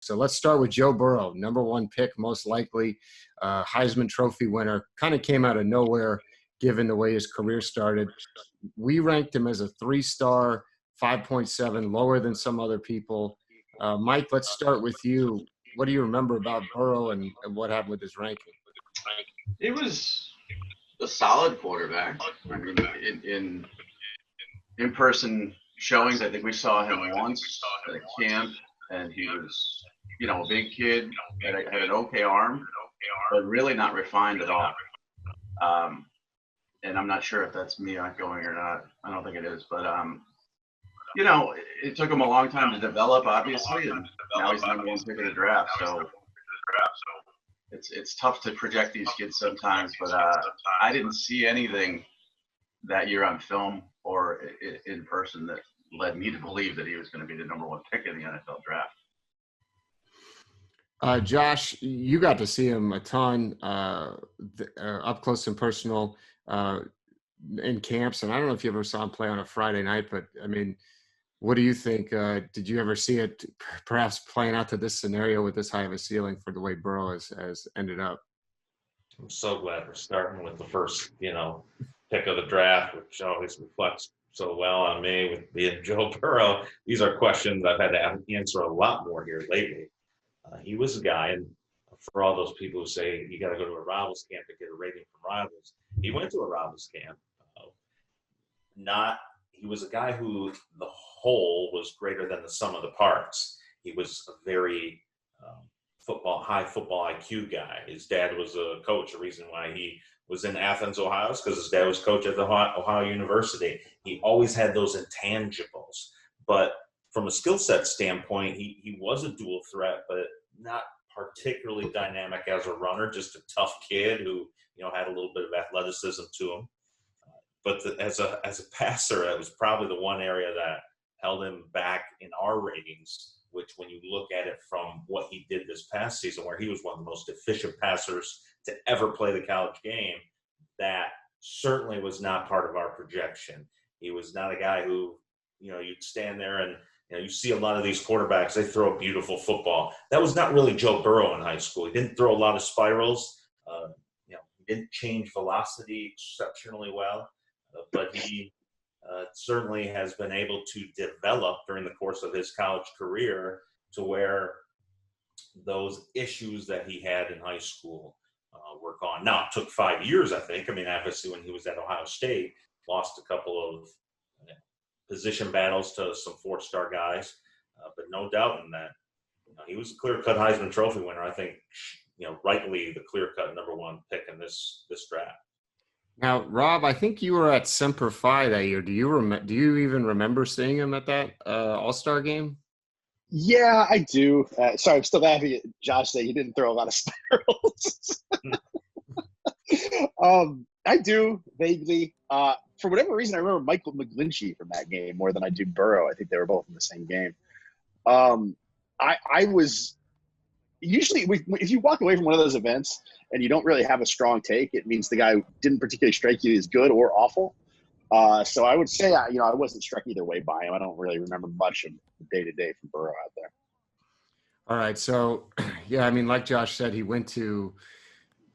So let's start with Joe Burrow, number one pick, most likely Heisman Trophy winner. Kind of came out of nowhere given the way his career started. We ranked him as a 3-star, 5.7, lower than some other people. Mike, let's start with you. What do you remember about Burrow and what happened with his ranking? It was a solid quarterback. I mean, in person showings, I think we saw him once at a camp, and he was, a big kid, had an okay arm, but really not refined at all. And I'm not sure if that's me not going or not. I don't think it is, but it took him a long time to develop, obviously, and now he's number one pick of the draft. So it's tough to project these kids sometimes, but I didn't see anything that year on film or in person that led me to believe that he was going to be the number one pick in the NFL draft. Josh, you got to see him a ton up close and personal in camps, and I don't know if you ever saw him play on a Friday night, but I mean, what do you think? Did you ever see it perhaps playing out to this scenario with this high of a ceiling for the way Burrow has ended up? I'm so glad we're starting with the first, pick of the draft, which always reflects so well on me with being Joe Burrow. These are questions I've had to answer a lot more here lately. He was a guy, and for all those people who say you got to go to a Rivals camp to get a rating from Rivals, he went to a Rivals camp. He was a guy who the whole was greater than the sum of the parts. He was a very high football IQ guy. His dad was a coach. The reason why he was in Athens, Ohio, is because his dad was coach at the Ohio University. He always had those intangibles. But from a skill set standpoint, he was a dual threat, but not particularly dynamic as a runner, just a tough kid who, had a little bit of athleticism to him. But as a passer, that was probably the one area that held him back in our ratings, which when you look at it from what he did this past season, where he was one of the most efficient passers to ever play the college game, that certainly was not part of our projection. He was not a guy who, you'd stand there and, you see a lot of these quarterbacks, they throw a beautiful football. That was not really Joe Burrow in high school. He didn't throw a lot of spirals. He didn't change velocity exceptionally well. But he certainly has been able to develop during the course of his college career to where those issues that he had in high school were gone. Now, it took 5 years, I think. I mean, obviously, when he was at Ohio State, lost a couple of position battles to some 4-star guys. But no doubt in that, he was a clear-cut Heisman Trophy winner. I think, rightly the clear-cut number one pick in this draft. Now, Rob, I think you were at Semper Fi that year. Do you even remember seeing him at that All-Star game? Yeah, I do. Sorry, I'm still happy Josh said he didn't throw a lot of spirals. I do, vaguely. For whatever reason, I remember Michael McGlinchey from that game more than I do Burrow. I think they were both in the same game. I was – usually if you walk away from one of those events – and you don't really have a strong take, it means the guy didn't particularly strike you as good or awful. So I would say, I wasn't struck either way by him. I don't really remember much of the day-to-day from Burrow out there. All right. So, yeah, I mean, like Josh said, he went to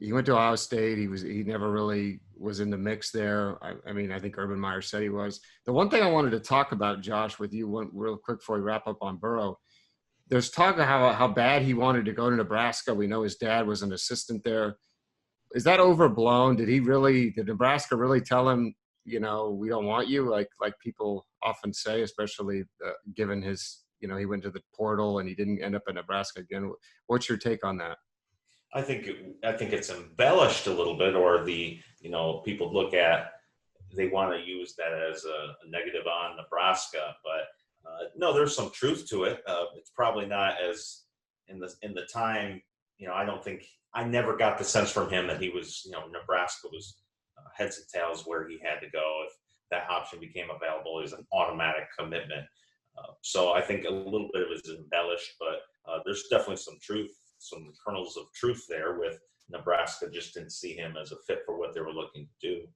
Ohio State. He never really was in the mix there. I mean, I think Urban Meyer said he was. The one thing I wanted to talk about, Josh, with you real quick before we wrap up on Burrow, there's talk of how bad he wanted to go to Nebraska. We know his dad was an assistant there. Is that overblown? Did Nebraska really tell him, we don't want you, like people often say, especially given his, he went to the portal and he didn't end up in Nebraska again. What's your take on that? I think it's embellished a little bit, or people look at, they want to use that as a negative on Nebraska, but no, there's some truth to it. It's probably not as in the time. I never got the sense from him that he was, Nebraska was heads and tails where he had to go. If that option became available, it was an automatic commitment. So I think a little bit of it is embellished, but there's definitely some truth, some kernels of truth there with Nebraska just didn't see him as a fit for what they were looking to do.